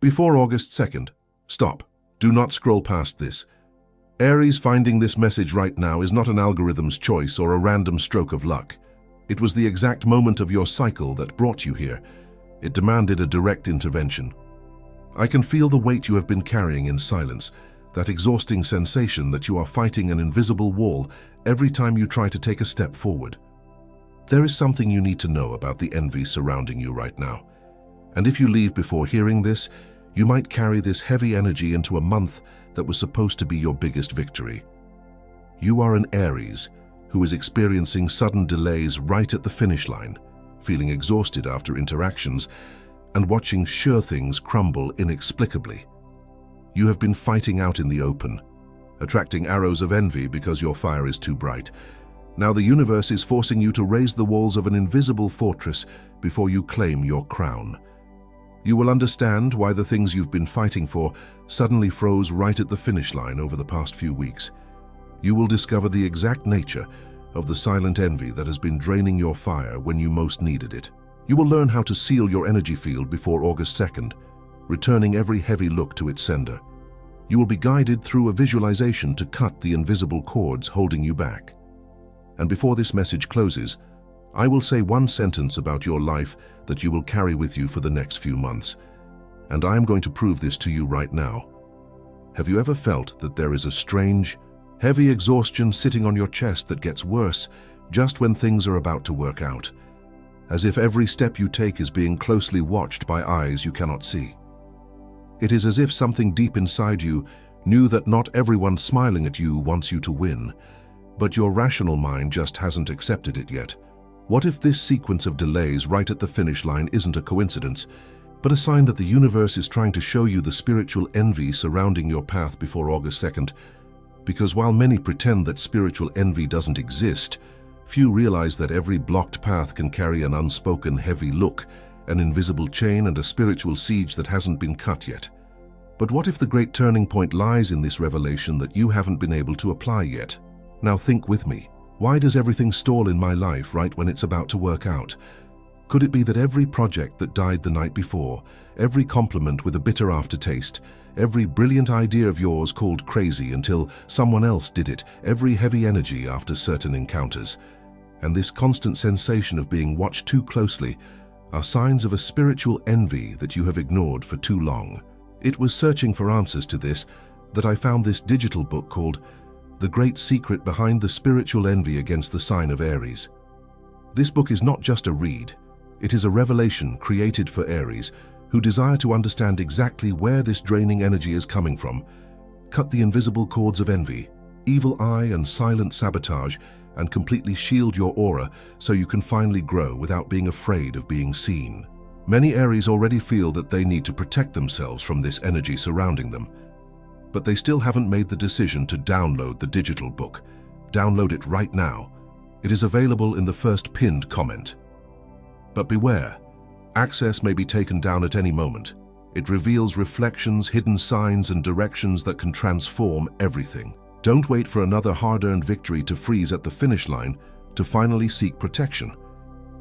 Before August 2nd. Stop. Do not scroll past this. Aries, finding this message right now is not an algorithm's choice or a random stroke of luck. It was the exact moment of your cycle that brought you here. It demanded a direct intervention. I can feel the weight you have been carrying in silence, that exhausting sensation that you are fighting an invisible wall every time you try to take a step forward. There is something you need to know about the envy surrounding you right now. And if you leave before hearing this, you might carry this heavy energy into a month that was supposed to be your biggest victory. You are an Aries who is experiencing sudden delays right at the finish line, feeling exhausted after interactions, and watching sure things crumble inexplicably. You have been fighting out in the open, attracting arrows of envy because your fire is too bright. Now the universe is forcing you to raise the walls of an invisible fortress before you claim your crown. You will understand why the things you've been fighting for suddenly froze right at the finish line over the past few weeks. You will discover the exact nature of the silent envy that has been draining your fire when you most needed it. You will learn how to seal your energy field before August 2nd, returning every heavy look to its sender. You will be guided through a visualization to cut the invisible cords holding you back. And before this message closes, I will say one sentence about your life that you will carry with you for the next few months. And I am going to prove this to you right now. Have you ever felt that there is a strange, heavy exhaustion sitting on your chest that gets worse just when things are about to work out? As if every step you take is being closely watched by eyes you cannot see. It is as if something deep inside you knew that not everyone smiling at you wants you to win, but your rational mind just hasn't accepted it yet. What if this sequence of delays right at the finish line isn't a coincidence, but a sign that the universe is trying to show you the spiritual envy surrounding your path before August 2nd? Because while many pretend that spiritual envy doesn't exist, few realize that every blocked path can carry an unspoken heavy look, an invisible chain, and a spiritual siege that hasn't been cut yet. But what if the great turning point lies in this revelation that you haven't been able to apply yet? Now think with me. Why does everything stall in my life right when it's about to work out? Could it be that every project that died the night before, every compliment with a bitter aftertaste, every brilliant idea of yours called crazy until someone else did it, every heavy energy after certain encounters, and this constant sensation of being watched too closely are signs of a spiritual envy that you have ignored for too long? It was searching for answers to this that I found this digital book called The Great Secret Behind the Spiritual Envy Against the Sign of Aries. This book is not just a read, it is a revelation created for Aries who desire to understand exactly where this draining energy is coming from, cut the invisible cords of envy, evil eye and silent sabotage, and completely shield your aura so you can finally grow without being afraid of being seen. Many Aries already feel that they need to protect themselves from this energy surrounding them, but they still haven't made the decision to download the digital book. Download it right now. It is available in the first pinned comment. But beware, access may be taken down at any moment. It reveals reflections, hidden signs, and directions that can transform everything. Don't wait for another hard-earned victory to freeze at the finish line to finally seek protection.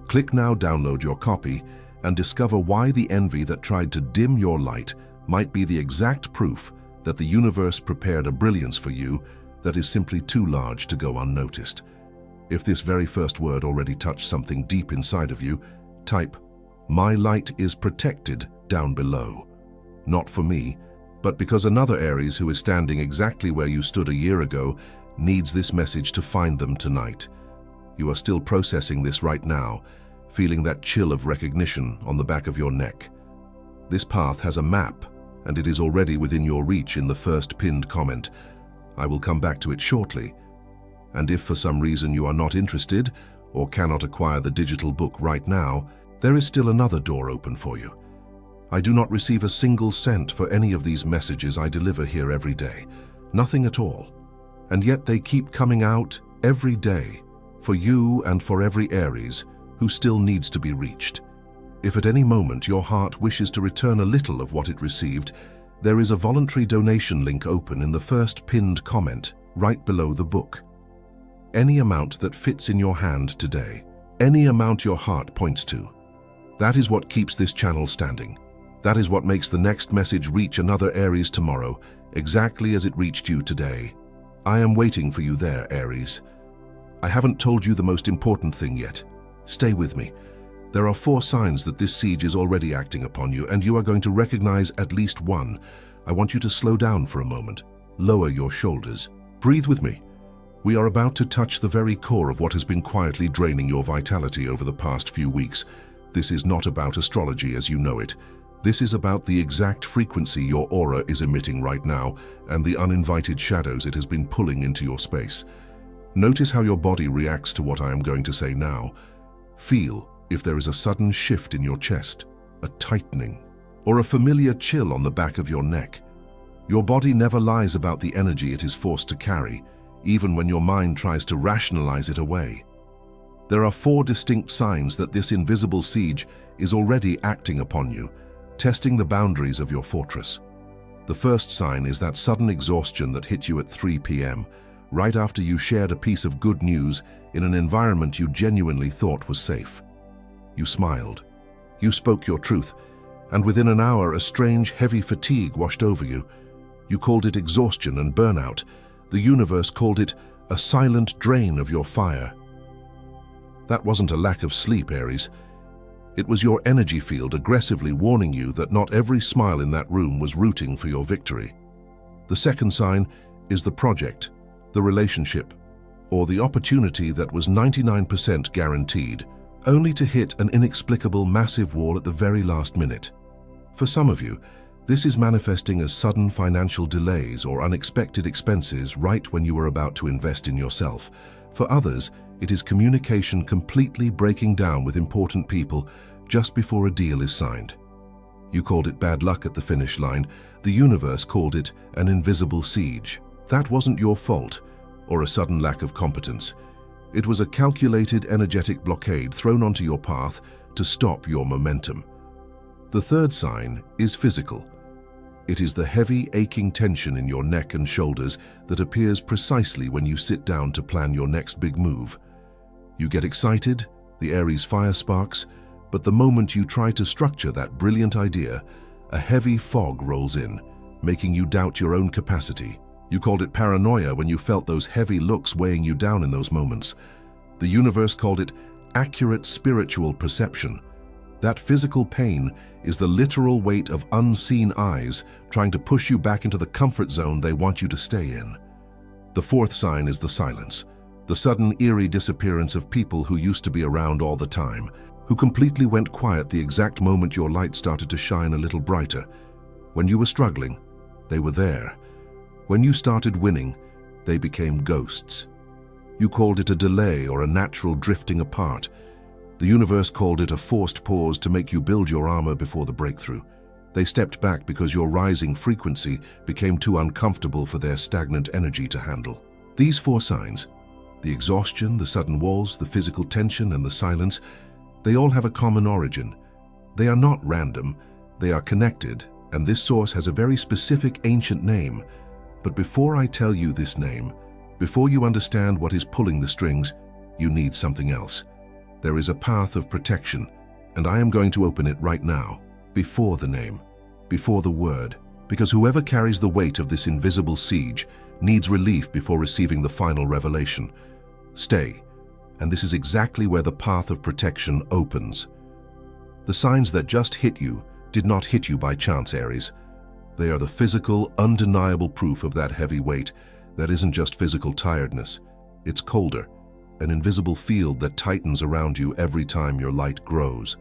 Click now, download your copy, and discover why the envy that tried to dim your light might be the exact proof that the universe prepared a brilliance for you that is simply too large to go unnoticed. If this very first word already touched something deep inside of you, type, "My light is protected," down below. Not for me, but because another Aries who is standing exactly where you stood a year ago needs this message to find them tonight. You are still processing this right now, feeling that chill of recognition on the back of your neck. This path has a map, and it is already within your reach in the first pinned comment. I will come back to it shortly. And if for some reason you are not interested or cannot acquire the digital book right now, there is still another door open for you. I do not receive a single cent for any of these messages I deliver here every day. Nothing at all. And yet they keep coming out every day for you and for every Aries who still needs to be reached. If at any moment your heart wishes to return a little of what it received, there is a voluntary donation link open in the first pinned comment right below the book. Any amount that fits in your hand today, any amount your heart points to, that is what keeps this channel standing. That is what makes the next message reach another Aries tomorrow, exactly as it reached you today. I am waiting for you there, Aries. I haven't told you the most important thing yet. Stay with me. There are 4 signs that this siege is already acting upon you, and you are going to recognize at least one. I want you to slow down for a moment. Lower your shoulders. Breathe with me. We are about to touch the very core of what has been quietly draining your vitality over the past few weeks. This is not about astrology as you know it. This is about the exact frequency your aura is emitting right now and the uninvited shadows it has been pulling into your space. Notice how your body reacts to what I am going to say now. Feel if there is a sudden shift in your chest, a tightening, or a familiar chill on the back of your neck. Your body never lies about the energy it is forced to carry, even when your mind tries to rationalize it away. There are 4 distinct signs that this invisible siege is already acting upon you, testing the boundaries of your fortress. The first sign is that sudden exhaustion that hit you at 3 p.m., right after you shared a piece of good news in an environment you genuinely thought was safe. You smiled. You spoke your truth, and within an hour a strange, heavy fatigue washed over you. You called it exhaustion and burnout. The universe called it a silent drain of your fire. That wasn't a lack of sleep, Aries. It was your energy field aggressively warning you that not every smile in that room was rooting for your victory. The second sign is the project, the relationship, or the opportunity that was 99% guaranteed, only to hit an inexplicable massive wall at the very last minute. For some of you, this is manifesting as sudden financial delays or unexpected expenses right when you are about to invest in yourself. For others, it is communication completely breaking down with important people just before a deal is signed. You called it bad luck at the finish line. The universe called it an invisible siege. That wasn't your fault or a sudden lack of competence. It was a calculated energetic blockade thrown onto your path to stop your momentum. The third sign is physical. It is the heavy, aching tension in your neck and shoulders that appears precisely when you sit down to plan your next big move. You get excited, the Aries fire sparks, but the moment you try to structure that brilliant idea, a heavy fog rolls in, making you doubt your own capacity. You called it paranoia when you felt those heavy looks weighing you down in those moments. The universe called it accurate spiritual perception. That physical pain is the literal weight of unseen eyes trying to push you back into the comfort zone they want you to stay in. The fourth sign is the silence, the sudden eerie disappearance of people who used to be around all the time, who completely went quiet the exact moment your light started to shine a little brighter. When you were struggling, they were there. When you started winning, they became ghosts. You called it a delay or a natural drifting apart. The universe called it a forced pause to make you build your armor before the breakthrough. They stepped back because your rising frequency became too uncomfortable for their stagnant energy to handle. These 4 signs, the exhaustion, the sudden walls, the physical tension, and the silence, they all have a common origin. They are not random, they are connected, and this source has a very specific ancient name. But before I tell you this name, before you understand what is pulling the strings, you need something else. There is a path of protection, and I am going to open it right now, before the name, before the word, because whoever carries the weight of this invisible siege needs relief before receiving the final revelation. Stay, and this is exactly where the path of protection opens. The signs that just hit you did not hit you by chance, Aries. They are the physical, undeniable proof of that heavy weight that isn't just physical tiredness. It's colder, an invisible field that tightens around you every time your light grows.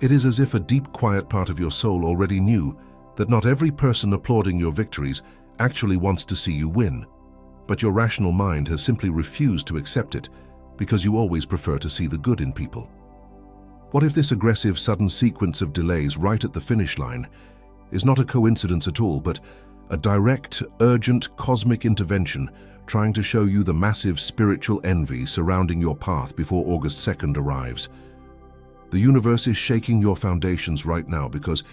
It is as if a deep, quiet part of your soul already knew that not every person applauding your victories actually wants to see you win, but your rational mind has simply refused to accept it because you always prefer to see the good in people. What if this aggressive, sudden sequence of delays right at the finish line is not a coincidence at all, but a direct, urgent, cosmic intervention trying to show you the massive spiritual envy surrounding your path before August 2nd arrives? The universe is shaking your foundations right now because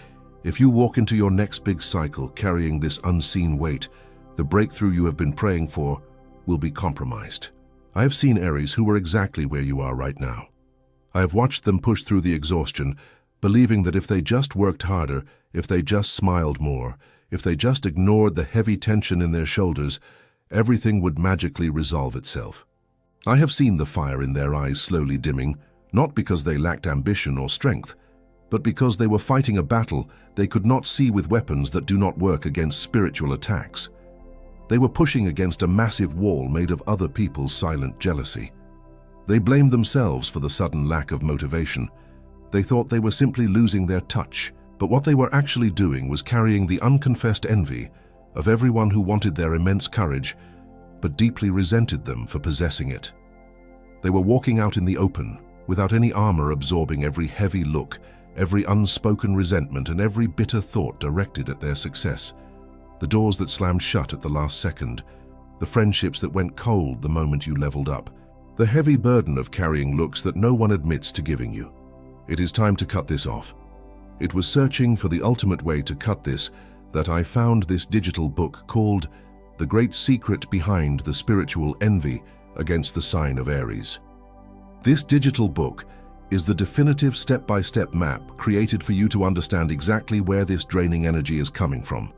if you walk into your next big cycle carrying this unseen weight, the breakthrough you have been praying for will be compromised. I have seen Aries who are exactly where you are right now. I have watched them push through the exhaustion, believing that if they just worked harder, if they just smiled more, if they just ignored the heavy tension in their shoulders, everything would magically resolve itself. I have seen the fire in their eyes slowly dimming, not because they lacked ambition or strength, but because they were fighting a battle they could not see with weapons that do not work against spiritual attacks. They were pushing against a massive wall made of other people's silent jealousy. They blamed themselves for the sudden lack of motivation. They thought they were simply losing their touch, but what they were actually doing was carrying the unconfessed envy of everyone who wanted their immense courage, but deeply resented them for possessing it. They were walking out in the open, without any armor, absorbing every heavy look, every unspoken resentment, and every bitter thought directed at their success. The doors that slammed shut at the last second, the friendships that went cold the moment you leveled up, the heavy burden of carrying looks that no one admits to giving you. It is time to cut this off. It was searching for the ultimate way to cut this that I found this digital book called The Great Secret Behind the Spiritual Envy Against the Sign of Aries. This digital book is the definitive step-by-step map created for you to understand exactly where this draining energy is coming from.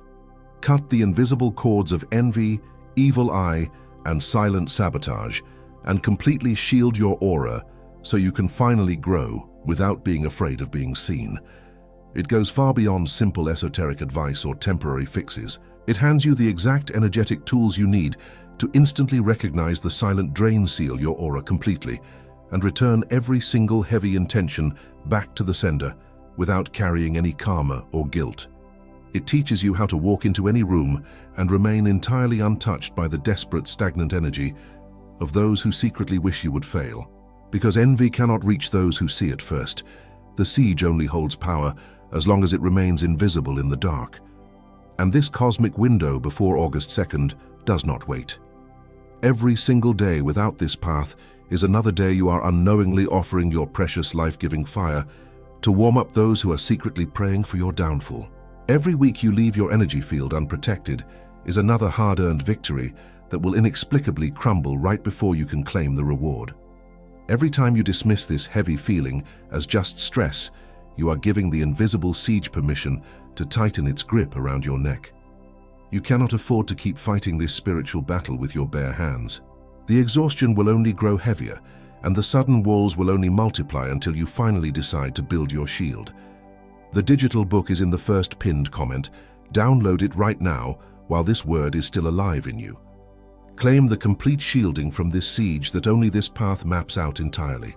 Cut the invisible cords of envy, evil eye, and silent sabotage, and completely shield your aura so you can finally grow without being afraid of being seen. It goes far beyond simple esoteric advice or temporary fixes. It hands you the exact energetic tools you need to instantly recognize the silent drain seal your aura completely and return every single heavy intention back to the sender without carrying any karma or guilt. It teaches you how to walk into any room and remain entirely untouched by the desperate, stagnant energy of those who secretly wish you would fail. Because envy cannot reach those who see it first. The siege only holds power as long as it remains invisible in the dark. And this cosmic window before August 2nd does not wait. Every single day without this path is another day you are unknowingly offering your precious life-giving fire to warm up those who are secretly praying for your downfall. Every week you leave your energy field unprotected is another hard-earned victory that will inexplicably crumble right before you can claim the reward. Every time you dismiss this heavy feeling as just stress, you are giving the invisible siege permission to tighten its grip around your neck. You cannot afford to keep fighting this spiritual battle with your bare hands. The exhaustion will only grow heavier, and the sudden walls will only multiply until you finally decide to build your shield. The digital book is in the first pinned comment. Download it right now while this word is still alive in you. Claim the complete shielding from this siege that only this path maps out entirely.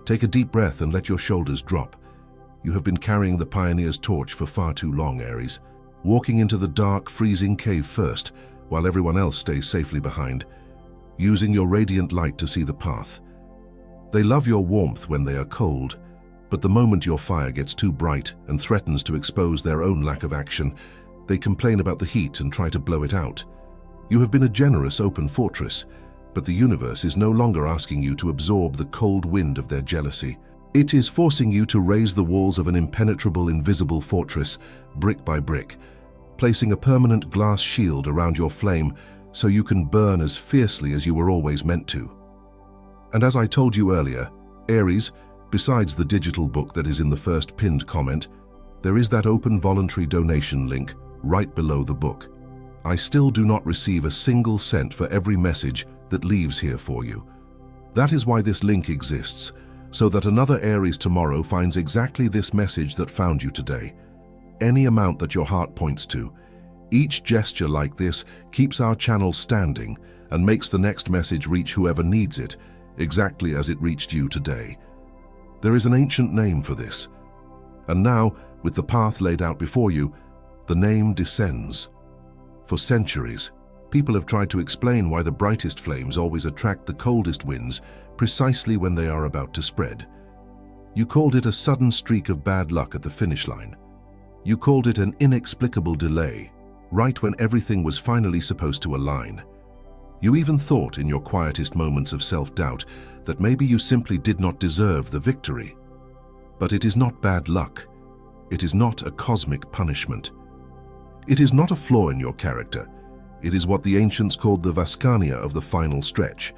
Take a deep breath and let your shoulders drop. You have been carrying the pioneer's torch for far too long, Aries. Walking into the dark, freezing cave first, while everyone else stays safely behind, using your radiant light to see the path. They love your warmth when they are cold, but the moment your fire gets too bright and threatens to expose their own lack of action, they complain about the heat and try to blow it out. You have been a generous, open fortress, but the universe is no longer asking you to absorb the cold wind of their jealousy. It is forcing you to raise the walls of an impenetrable, invisible fortress, brick by brick, placing a permanent glass shield around your flame so you can burn as fiercely as you were always meant to. And as I told you earlier, Aries, besides the digital book that is in the first pinned comment, there is that open voluntary donation link right below the book. I still do not receive a single cent for every message that leaves here for you. That is why this link exists, so that another Aries tomorrow finds exactly this message that found you today. Any amount that your heart points to, each gesture like this keeps our channel standing and makes the next message reach whoever needs it, exactly as it reached you today. There is an ancient name for this. And now, with the path laid out before you, the name descends. For centuries, people have tried to explain why the brightest flames always attract the coldest winds precisely when they are about to spread. You called it a sudden streak of bad luck at the finish line. You called it an inexplicable delay, right when everything was finally supposed to align. You even thought in your quietest moments of self-doubt that maybe you simply did not deserve the victory. But it is not bad luck. It is not a cosmic punishment. It is not a flaw in your character. It is what the ancients called the Vaskania of the final stretch.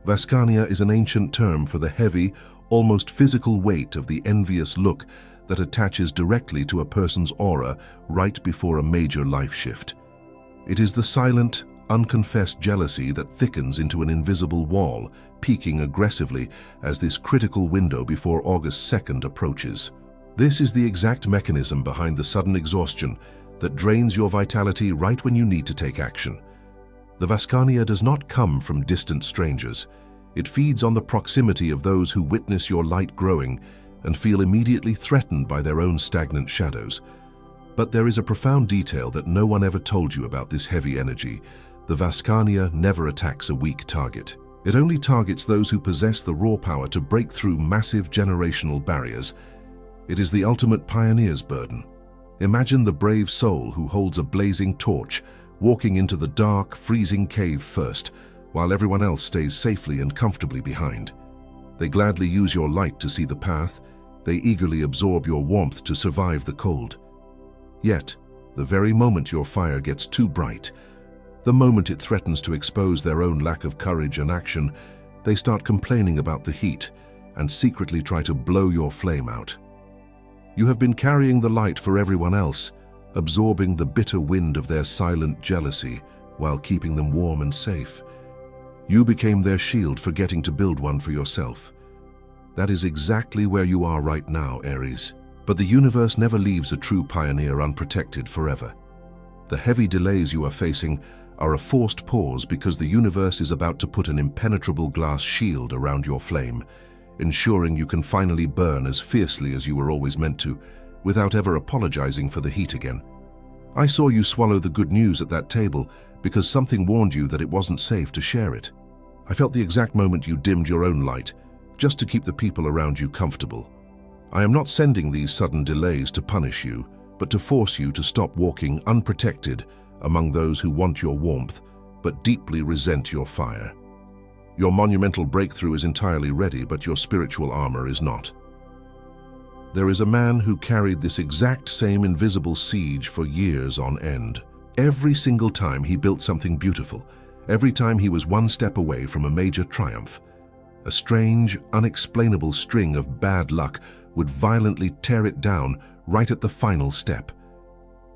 Vaskania is an ancient term for the heavy, almost physical weight of the envious look that attaches directly to a person's aura right before a major life shift. It is the silent, unconfessed jealousy that thickens into an invisible wall, peaking aggressively as this critical window before August 2nd approaches. This is the exact mechanism behind the sudden exhaustion that drains your vitality right when you need to take action. The Vascania does not come from distant strangers. It feeds on the proximity of those who witness your light growing and feel immediately threatened by their own stagnant shadows. But there is a profound detail that no one ever told you about this heavy energy. The Vascania never attacks a weak target. It only targets those who possess the raw power to break through massive generational barriers. It is the ultimate pioneer's burden. Imagine the brave soul who holds a blazing torch, walking into the dark, freezing cave first, while everyone else stays safely and comfortably behind. They gladly use your light to see the path. They eagerly absorb your warmth to survive the cold. Yet, the very moment your fire gets too bright, the moment it threatens to expose their own lack of courage and action, they start complaining about the heat and secretly try to blow your flame out. You have been carrying the light for everyone else, absorbing the bitter wind of their silent jealousy while keeping them warm and safe. You became their shield, forgetting to build one for yourself. That is exactly where you are right now, Aries. But the universe never leaves a true pioneer unprotected forever. The heavy delays you are facing are a forced pause because the universe is about to put an impenetrable glass shield around your flame, ensuring you can finally burn as fiercely as you were always meant to, without ever apologizing for the heat again. I saw you swallow the good news at that table because something warned you that it wasn't safe to share it. I felt the exact moment you dimmed your own light, just to keep the people around you comfortable. I am not sending these sudden delays to punish you, but to force you to stop walking unprotected among those who want your warmth, but deeply resent your fire. Your monumental breakthrough is entirely ready, but your spiritual armor is not. There is a man who carried this exact same invisible siege for years on end. Every single time he built something beautiful, every time he was one step away from a major triumph, a strange, unexplainable string of bad luck would violently tear it down right at the final step.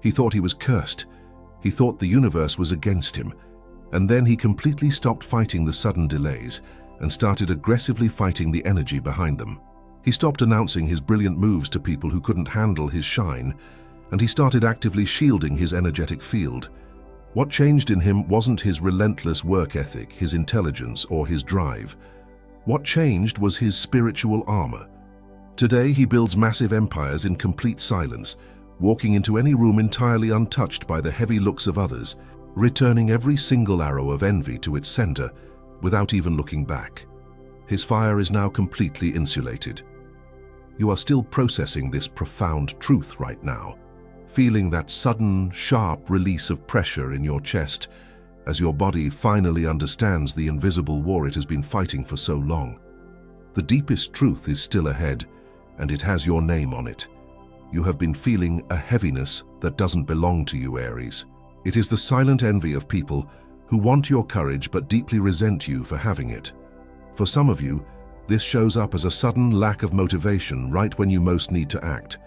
He thought he was cursed. He thought the universe was against him. And then he completely stopped fighting the sudden delays and started aggressively fighting the energy behind them. He stopped announcing his brilliant moves to people who couldn't handle his shine, and he started actively shielding his energetic field. What changed in him wasn't his relentless work ethic, his intelligence, or his drive. What changed was his spiritual armor. Today he builds massive empires in complete silence, walking into any room entirely untouched by the heavy looks of others, returning every single arrow of envy to its center without even looking back. His fire is now completely insulated. You are still processing this profound truth right now, feeling that sudden, sharp release of pressure in your chest as your body finally understands the invisible war it has been fighting for so long. The deepest truth is still ahead, and it has your name on it. You have been feeling a heaviness that doesn't belong to you, Aries. It is the silent envy of people who want your courage but deeply resent you for having it. For some of you, this shows up as a sudden lack of motivation right when you most need to act.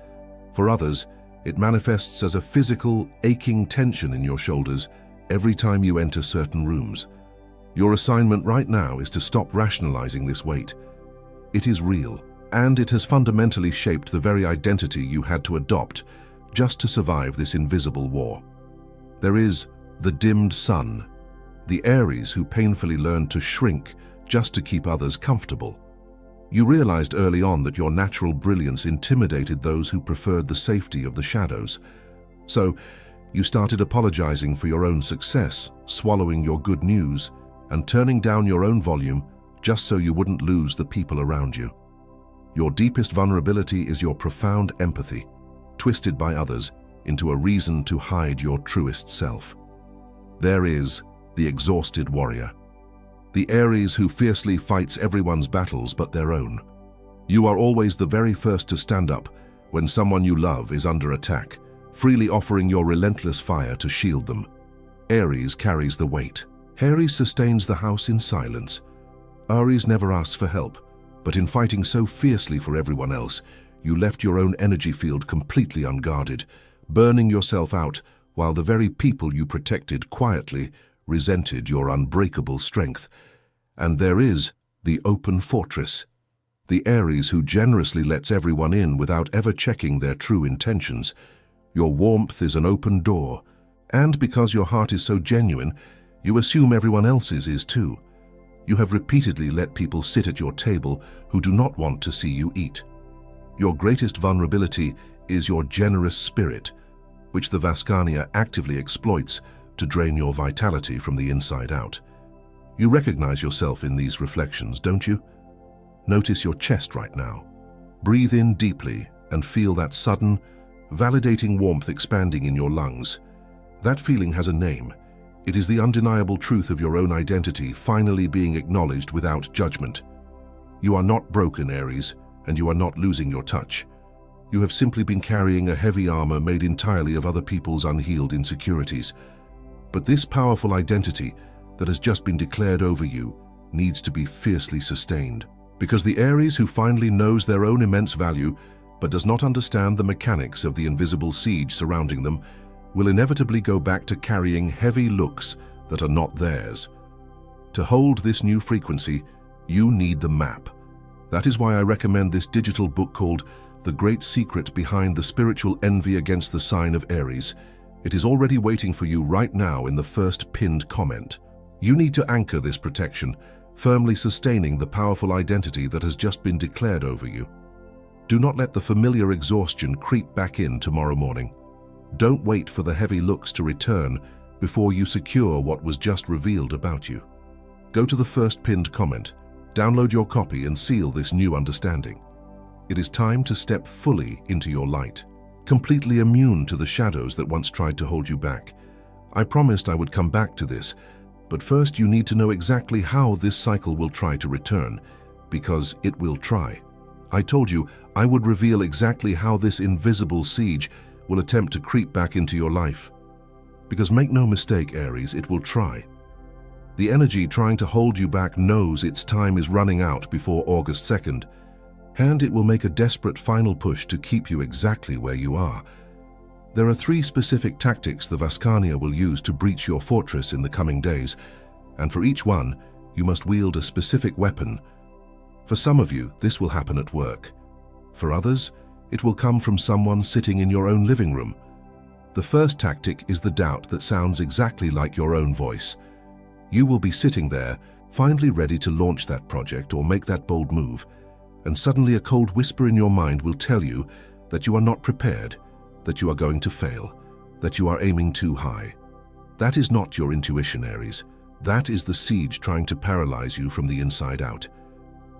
For others, it manifests as a physical, aching tension in your shoulders every time you enter certain rooms. Your assignment right now is to stop rationalizing this weight. It is real, and it has fundamentally shaped the very identity you had to adopt just to survive this invisible war. There is the dimmed sun, the Aries who painfully learned to shrink just to keep others comfortable. You realized early on that your natural brilliance intimidated those who preferred the safety of the shadows. So, you started apologizing for your own success, swallowing your good news, and turning down your own volume just so you wouldn't lose the people around you. Your deepest vulnerability is your profound empathy, twisted by others into a reason to hide your truest self. There is the exhausted warrior, the Aries who fiercely fights everyone's battles but their own. You are always the very first to stand up when someone you love is under attack, freely offering your relentless fire to shield them. Aries carries the weight. Aries sustains the house in silence. Aries never asks for help, but in fighting so fiercely for everyone else, you left your own energy field completely unguarded, burning yourself out while the very people you protected quietly resented your unbreakable strength. And there is the open fortress, the Aries who generously lets everyone in without ever checking their true intentions. Your warmth is an open door, and because your heart is so genuine, you assume everyone else's is too. You have repeatedly let people sit at your table who do not want to see you eat. Your greatest vulnerability is your generous spirit, which the Vascania actively exploits to drain your vitality from the inside out. You recognize yourself in these reflections, don't you? Notice your chest right now. Breathe in deeply and feel that sudden, validating warmth expanding in your lungs. That feeling has a name. It is the undeniable truth of your own identity finally being acknowledged without judgment. You are not broken, Aries, and you are not losing your touch. You have simply been carrying a heavy armor made entirely of other people's unhealed insecurities. But this powerful identity that has just been declared over you needs to be fiercely sustained. Because the Aries who finally knows their own immense value but does not understand the mechanics of the invisible siege surrounding them will inevitably go back to carrying heavy looks that are not theirs. To hold this new frequency, you need the map. That is why I recommend this digital book called The Great Secret Behind the Spiritual Envy Against the Sign of Aries. It is already waiting for you right now in the first pinned comment. You need to anchor this protection, firmly sustaining the powerful identity that has just been declared over you. Do not let the familiar exhaustion creep back in tomorrow morning. Don't wait for the heavy looks to return before you secure what was just revealed about you. Go to the first pinned comment, download your copy and seal this new understanding. It is time to step fully into your light, completely immune to the shadows that once tried to hold you back. I promised I would come back to this, but first you need to know exactly how this cycle will try to return, because it will try. I told you I would reveal exactly how this invisible siege will attempt to creep back into your life. Because make no mistake, Aries, it will try. The energy trying to hold you back knows its time is running out before August 2nd, and it will make a desperate final push to keep you exactly where you are. There are 3 specific tactics the Vascania will use to breach your fortress in the coming days, and for each one, you must wield a specific weapon. For some of you, this will happen at work. For others, it will come from someone sitting in your own living room. The first tactic is the doubt that sounds exactly like your own voice. You will be sitting there, finally ready to launch that project or make that bold move, and suddenly a cold whisper in your mind will tell you that you are not prepared, that you are going to fail, that you are aiming too high. That is not your intuition, Aries. That is the siege trying to paralyze you from the inside out.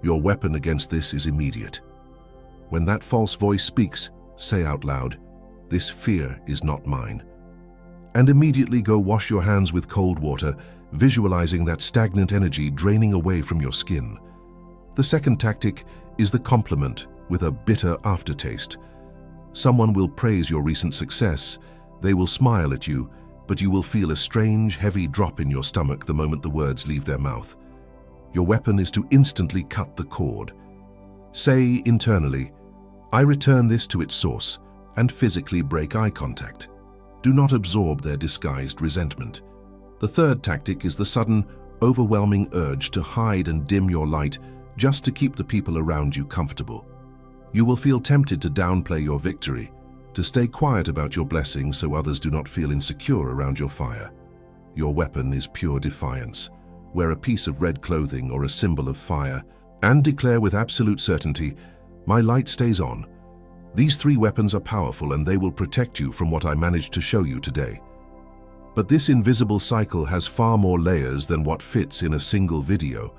Your weapon against this is immediate. When that false voice speaks, say out loud, "This fear is not mine." And immediately go wash your hands with cold water, visualizing that stagnant energy draining away from your skin. The second tactic is the compliment with a bitter aftertaste. Someone will praise your recent success, they will smile at you, but you will feel a strange, heavy drop in your stomach the moment the words leave their mouth. Your weapon is to instantly cut the cord. Say internally, "I return this to its source," and physically break eye contact. Do not absorb their disguised resentment. The third tactic is the sudden, overwhelming urge to hide and dim your light just to keep the people around you comfortable. You will feel tempted to downplay your victory, to stay quiet about your blessings so others do not feel insecure around your fire. Your weapon is pure defiance. Wear a piece of red clothing or a symbol of fire, and declare with absolute certainty, "My light stays on." These 3 weapons are powerful and they will protect you from what I managed to show you today. But this invisible cycle has far more layers than what fits in a single video.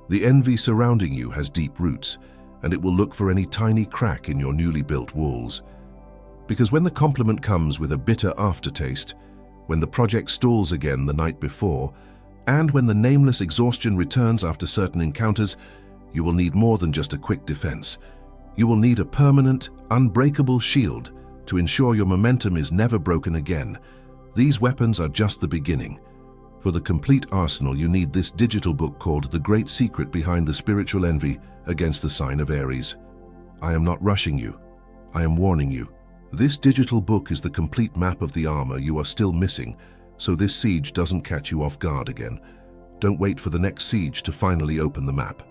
The envy surrounding you has deep roots, and it will look for any tiny crack in your newly built walls. Because when the compliment comes with a bitter aftertaste, when the project stalls again the night before, and when the nameless exhaustion returns after certain encounters, you will need more than just a quick defense. You will need a permanent, unbreakable shield to ensure your momentum is never broken again. These weapons are just the beginning. For the complete arsenal, you need this digital book called The Great Secret Behind the Spiritual Envy Against the Sign of Aries. I am not rushing you. I am warning you. This digital book is the complete map of the armor you are still missing, so this siege doesn't catch you off guard again. Don't wait for the next siege to finally open the map.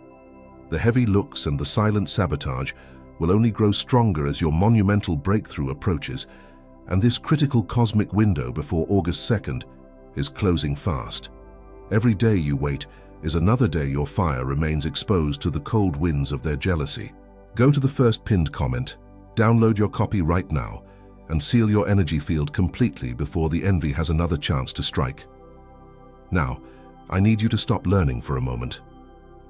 The heavy looks and the silent sabotage will only grow stronger as your monumental breakthrough approaches, and this critical cosmic window before August 2nd is closing fast. Every day you wait is another day your fire remains exposed to the cold winds of their jealousy. Go to the first pinned comment, download your copy right now, and seal your energy field completely before the envy has another chance to strike. Now, I need you to stop learning for a moment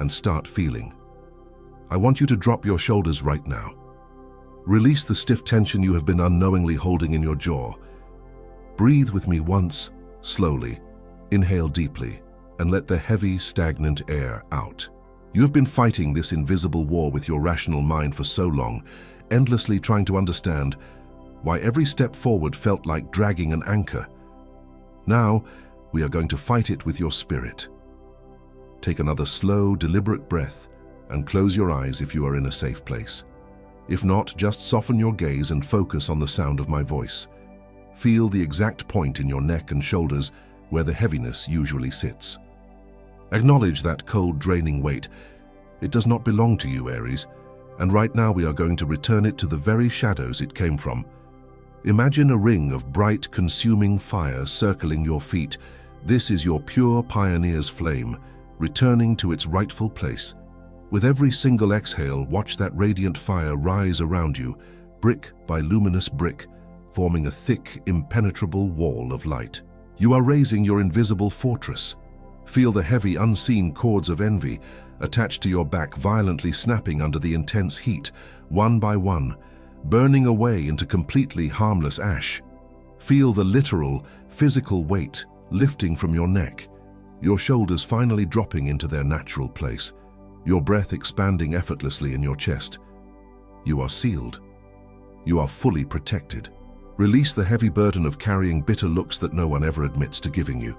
and start feeling. I want you to drop your shoulders right now. Release the stiff tension you have been unknowingly holding in your jaw. Breathe with me once, slowly. Inhale deeply and let the heavy, stagnant air out. You have been fighting this invisible war with your rational mind for so long, endlessly trying to understand why every step forward felt like dragging an anchor. Now, we are going to fight it with your spirit. Take another slow, deliberate breath and close your eyes if you are in a safe place. If not, just soften your gaze and focus on the sound of my voice. Feel the exact point in your neck and shoulders where the heaviness usually sits. Acknowledge that cold, draining weight. It does not belong to you, Aries, and right now we are going to return it to the very shadows it came from. Imagine a ring of bright, consuming fire circling your feet. This is your pure pioneer's flame, returning to its rightful place. With every single exhale, watch that radiant fire rise around you, brick by luminous brick, forming a thick, impenetrable wall of light. You are raising your invisible fortress. Feel the heavy, unseen cords of envy attached to your back violently snapping under the intense heat, one by one, burning away into completely harmless ash. Feel the literal, physical weight lifting from your neck, your shoulders finally dropping into their natural place, your breath expanding effortlessly in your chest. You are sealed. You are fully protected. Release the heavy burden of carrying bitter looks that no one ever admits to giving you.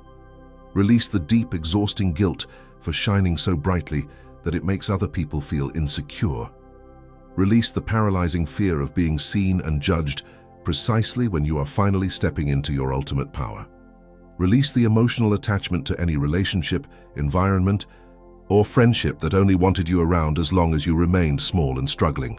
Release the deep, exhausting guilt for shining so brightly that it makes other people feel insecure. Release the paralyzing fear of being seen and judged precisely when you are finally stepping into your ultimate power. Release the emotional attachment to any relationship, environment, or friendship that only wanted you around as long as you remained small and struggling.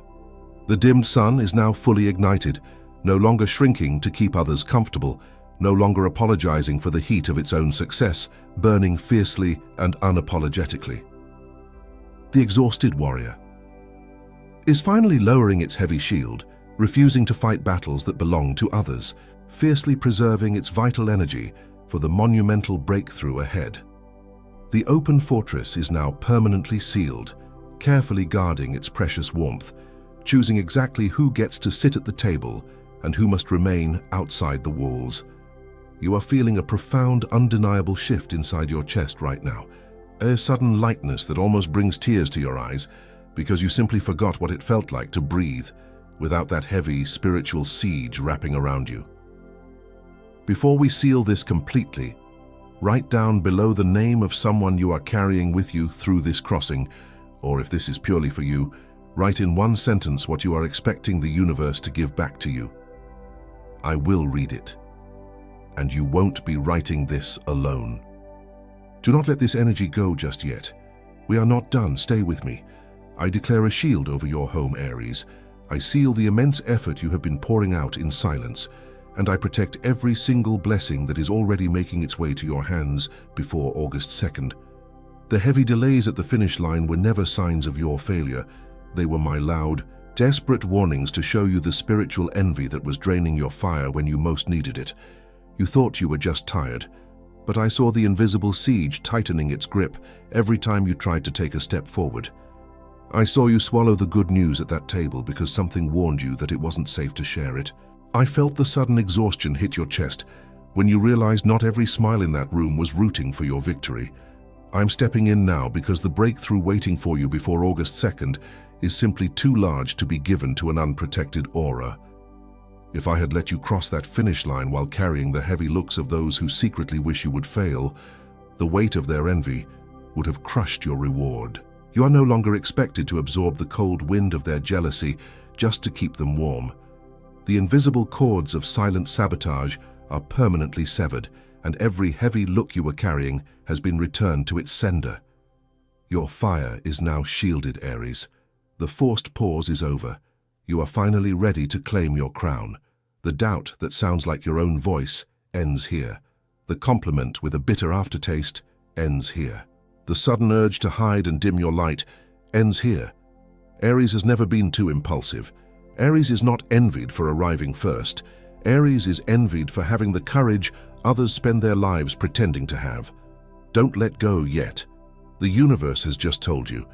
The dimmed sun is now fully ignited, no longer shrinking to keep others comfortable, no longer apologizing for the heat of its own success, burning fiercely and unapologetically. The exhausted warrior is finally lowering its heavy shield, refusing to fight battles that belong to others, fiercely preserving its vital energy for the monumental breakthrough ahead. The open fortress is now permanently sealed, carefully guarding its precious warmth, choosing exactly who gets to sit at the table and who must remain outside the walls. You are feeling a profound, undeniable shift inside your chest right now, a sudden lightness that almost brings tears to your eyes because you simply forgot what it felt like to breathe without that heavy spiritual siege wrapping around you. Before we seal this completely, write down below the name of someone you are carrying with you through this crossing, or if this is purely for you, write in one sentence what you are expecting the universe to give back to you. I will read it, and you won't be writing this alone. Do not let this energy go just yet. We are not done, stay with me. I declare a shield over your home, Aries. I seal the immense effort you have been pouring out in silence, and I protect every single blessing that is already making its way to your hands before August 2nd. The heavy delays at the finish line were never signs of your failure. They were my loud, desperate warnings to show you the spiritual envy that was draining your fire when you most needed it. You thought you were just tired, but I saw the invisible siege tightening its grip every time you tried to take a step forward. I saw you swallow the good news at that table because something warned you that it wasn't safe to share it. I felt the sudden exhaustion hit your chest when you realized not every smile in that room was rooting for your victory. I'm stepping in now because the breakthrough waiting for you before August 2nd is simply too large to be given to an unprotected aura. If I had let you cross that finish line while carrying the heavy looks of those who secretly wish you would fail, the weight of their envy would have crushed your reward. You are no longer expected to absorb the cold wind of their jealousy just to keep them warm. The invisible cords of silent sabotage are permanently severed, and every heavy look you were carrying has been returned to its sender. Your fire is now shielded, Aries. The forced pause is over. You are finally ready to claim your crown. The doubt that sounds like your own voice ends here. The compliment with a bitter aftertaste ends here. The sudden urge to hide and dim your light ends here. Aries has never been too impulsive. Aries is not envied for arriving first. Aries is envied for having the courage others spend their lives pretending to have. Don't let go yet. The universe has just told you.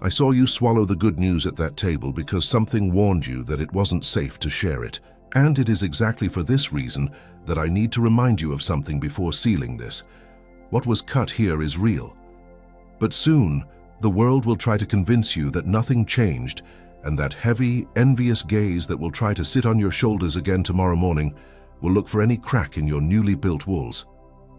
I saw you swallow the good news at that table because something warned you that it wasn't safe to share it. And it is exactly for this reason that I need to remind you of something before sealing this. What was cut here is real. But soon, the world will try to convince you that nothing changed, and that heavy, envious gaze that will try to sit on your shoulders again tomorrow morning will look for any crack in your newly built walls.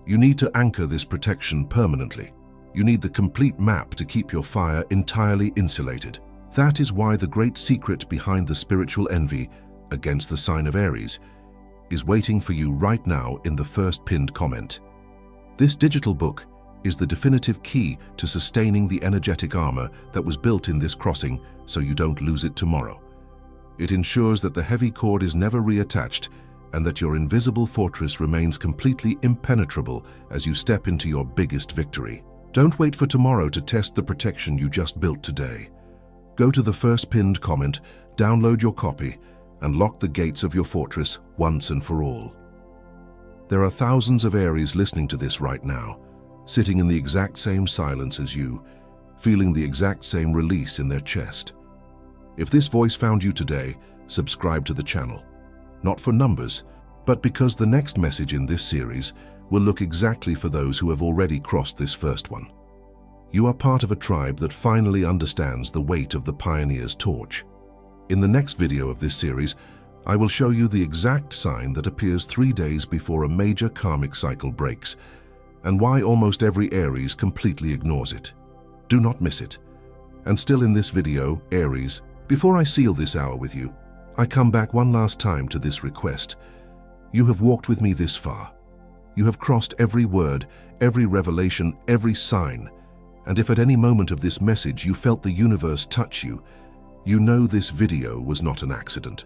You need to anchor this protection permanently. You need the complete map to keep your fire entirely insulated. That is why the great secret behind the spiritual envy against the sign of Aries is waiting for you right now in the first pinned comment. This digital book is the definitive key to sustaining the energetic armor that was built in this crossing so you don't lose it tomorrow. It ensures that the heavy cord is never reattached and that your invisible fortress remains completely impenetrable as you step into your biggest victory. Don't wait for tomorrow to test the protection you just built today. Go to the first pinned comment, download your copy, and lock the gates of your fortress once and for all. There are thousands of Aries listening to this right now, sitting in the exact same silence as you, feeling the exact same release in their chest. If this voice found you today, subscribe to the channel. Not for numbers, but because the next message in this series will look exactly for those who have already crossed this first one. You are part of a tribe that finally understands the weight of the pioneer's torch. In the next video of this series, I will show you the exact sign that appears 3 days before a major karmic cycle breaks, and why almost every Aries completely ignores it. Do not miss it. And still in this video, Aries, before I seal this hour with you, I come back one last time to this request. You have walked with me this far. You have crossed every word, every revelation, every sign. And if at any moment of this message you felt the universe touch you, you know this video was not an accident.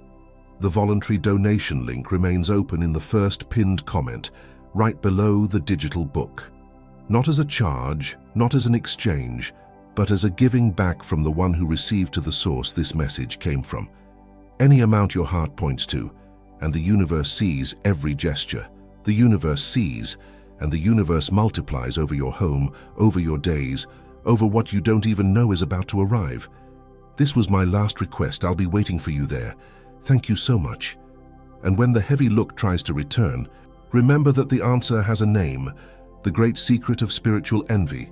The voluntary donation link remains open in the first pinned comment, right below the digital book. Not as a charge, not as an exchange, but as a giving back from the one who received to the source this message came from. Any amount your heart points to, and the universe sees every gesture. The universe sees, and the universe multiplies over your home, over your days, over what you don't even know is about to arrive. This was my last request. I'll be waiting for you there. Thank you so much. And when the heavy look tries to return, remember that the answer has a name, the great secret of spiritual envy,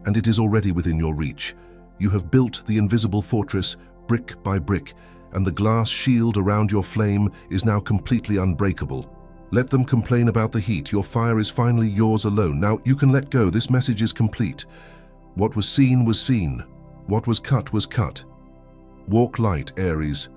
and it is already within your reach. You have built the invisible fortress brick by brick, and the glass shield around your flame is now completely unbreakable. Let them complain about the heat. Your fire is finally yours alone. Now you can let go. This message is complete. What was seen was seen. What was cut was cut. Walk light, Aries.